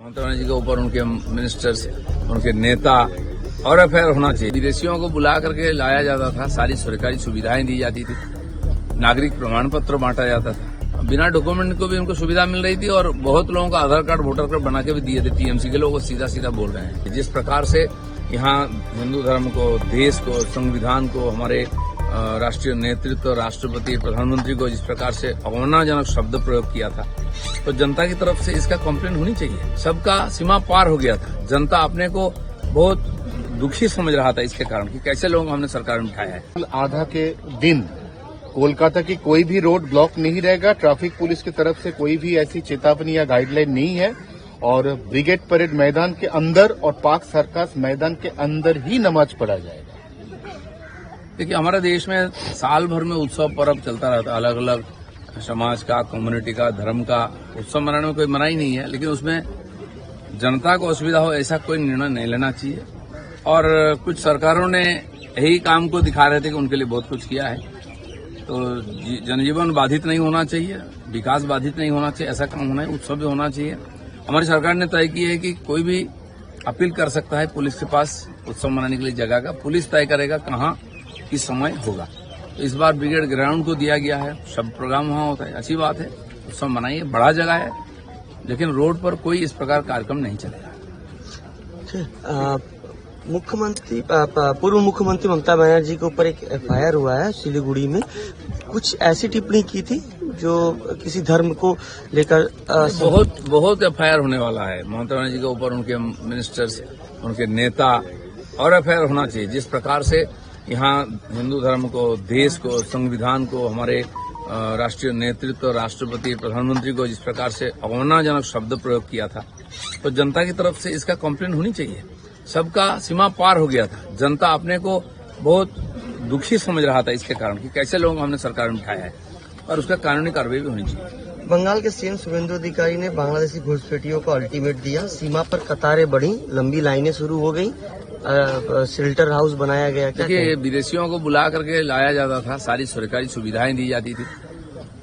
ममता बनर्जी के ऊपर उनके मिनिस्टर्स, उनके नेता और एफआईआर होना चाहिए। विदेशियों को बुला करके लाया जाता था, सारी सरकारी सुविधाएं दी जाती थी, नागरिक प्रमाण पत्र बांटा जाता था, बिना डॉक्यूमेंट को भी उनको सुविधा मिल रही थी और बहुत लोगों का आधार कार्ड, वोटर कार्ड बना के भी दिए थे। टीएमसी के लोग सीधा सीधा बोल रहे हैं जिस प्रकार से यहाँ हिंदू धर्म को, देश को, संविधान को, हमारे राष्ट्रीय नेतृत्व, राष्ट्रपति, प्रधानमंत्री को जिस प्रकार से अवमानजनक शब्द प्रयोग किया था, तो जनता की तरफ से इसका कंप्लेंट होनी चाहिए। सबका सीमा पार हो गया था, जनता अपने को बहुत दुखी समझ रहा था इसके कारण कि कैसे लोग हमने सरकार में उठाया है। आधा के दिन कोलकाता की कोई भी रोड ब्लॉक नहीं रहेगा। ट्रैफिक पुलिस की तरफ से कोई भी ऐसी चेतावनी या गाइडलाइन नहीं है और ब्रिगेड परेड मैदान के अंदर और पार्क सर्कस मैदान के अंदर ही नमाज पढ़ा जाएगा। देखिए, हमारे देश में साल भर में उत्सव पर्व चलता रहता है, अलग अलग समाज का, कम्युनिटी का, धर्म का उत्सव मनाने में कोई मनाही नहीं है, लेकिन उसमें जनता को असुविधा हो ऐसा कोई निर्णय नहीं लेना चाहिए। और कुछ सरकारों ने यही काम को दिखा रहे थे कि उनके लिए बहुत कुछ किया है, तो जनजीवन बाधित नहीं होना चाहिए, विकास बाधित नहीं होना चाहिए, ऐसा काम होना है, उत्सव भी होना चाहिए। हमारी सरकार ने तय किया है कि कोई भी अपील कर सकता है पुलिस के पास उत्सव मनाने के लिए जगह का, पुलिस तय करेगा कहाँ किस समय होगा। तो इस बार ब्रिगेड ग्राउंड को दिया गया है, सब प्रोग्राम वहां होता है, अच्छी बात है, उत्सव मनाइए, बड़ा जगह है, लेकिन रोड पर कोई इस प्रकार कार्यक्रम नहीं चलेगा। मुख्यमंत्री पूर्व मुख्यमंत्री ममता बनर्जी के ऊपर एक एफआईआर हुआ है सिलीगुड़ी में, कुछ ऐसी टिप्पणी की थी जो किसी धर्म को लेकर बहुत एफआईआर होने वाला है ममता बनर्जी के ऊपर, उनके मिनिस्टर्स, उनके नेता और एफआईआर होना चाहिए। जिस प्रकार से यहाँ हिंदू धर्म को, देश को, संविधान को, हमारे राष्ट्रीय नेतृत्व, राष्ट्रपति, प्रधानमंत्री को जिस प्रकार से अवमानजनक शब्द प्रयोग किया था, तो जनता की तरफ से इसका कंप्लेंट होनी चाहिए। सबका सीमा पार हो गया था, जनता अपने को बहुत दुखी समझ रहा था इसके कारण कि कैसे लोग हमने सरकार में उठाया है और उसका कानूनी कार्रवाई भी होनी चाहिए। बंगाल के सीएम शुभेंदु अधिकारी ने बांग्लादेशी घुसपैठियों को अल्टीमेट दिया, सीमा पर कतारें बढ़ी, लंबी लाइनें शुरू हो गई, शेल्टर हाउस बनाया गया। देखिए, विदेशियों को बुला करके लाया जाता था, सारी सरकारी सुविधाएं दी जाती थी,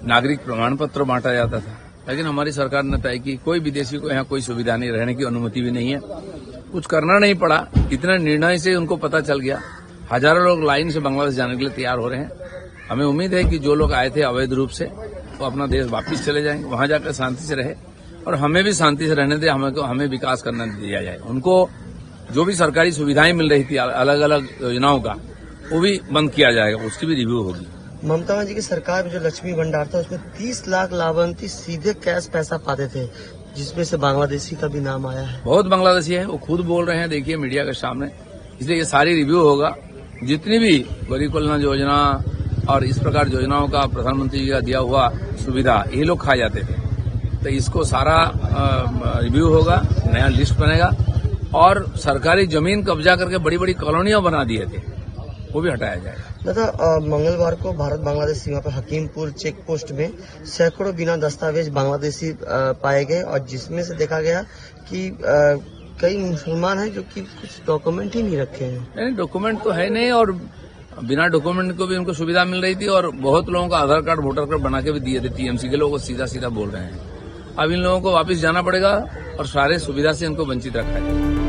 नागरिक प्रमाण पत्र बांटा जाता था, लेकिन हमारी सरकार ने तय की कोई विदेशी को यहाँ कोई सुविधा नहीं, रहने की अनुमति भी नहीं है, कुछ करना नहीं पड़ा। इतने निर्णय से उनको पता चल गया, हजारों लोग लाइन से बांग्लादेश जाने के लिए तैयार हो रहे हैं। हमें उम्मीद है कि जो लोग आए थे अवैध रूप से वो अपना देश वापस चले जाएंगे, वहां जाकर शांति से रहे और हमें भी शांति से रहने दे, हमें विकास करना दिया जाए। उनको जो भी सरकारी सुविधाएं मिल रही थी अलग अलग योजनाओं का, वो भी बंद किया जाएगा, उसकी भी रिव्यू होगी। ममता बनर्जी की सरकार में जो लक्ष्मी भंडार था उसमें 30 लाख लाभार्थी सीधे कैश पैसा पाते थे, जिसमें से बांग्लादेशी का भी नाम आया है। बहुत बांग्लादेशी है, वो खुद बोल रहे हैं, देखिए मीडिया के सामने, इसलिए ये सारी रिव्यू होगा। जितनी भी गरीब कल्याण योजना और इस प्रकार योजनाओं का प्रधानमंत्री जी का दिया हुआ सुविधा यही लोग खा जाते थे, तो इसको सारा रिव्यू होगा, नया लिस्ट बनेगा और सरकारी जमीन कब्जा करके बड़ी बड़ी कॉलोनियां बना दिए थे, वो भी हटाया जाएगा। दादा, मंगलवार को भारत बांग्लादेश सीमा पर हकीमपुर चेक पोस्ट में सैकड़ों बिना दस्तावेज बांग्लादेशी पाए गए और जिसमें से देखा गया कि कई मुसलमान हैं जो कि कुछ डॉक्यूमेंट ही नहीं रखे हैं। नहीं, डॉक्यूमेंट तो है नहीं और बिना डॉक्यूमेंट को भी उनको सुविधा मिल रही थी और बहुत लोगों का आधार कार्ड, वोटर कार्ड बना के भी दिए थे। टीएमसी के लोग सीधा सीधा बोल रहे हैं। अब इन लोगों को वापस जाना पड़ेगा और सारे सुविधा से इनको वंचित रखा है।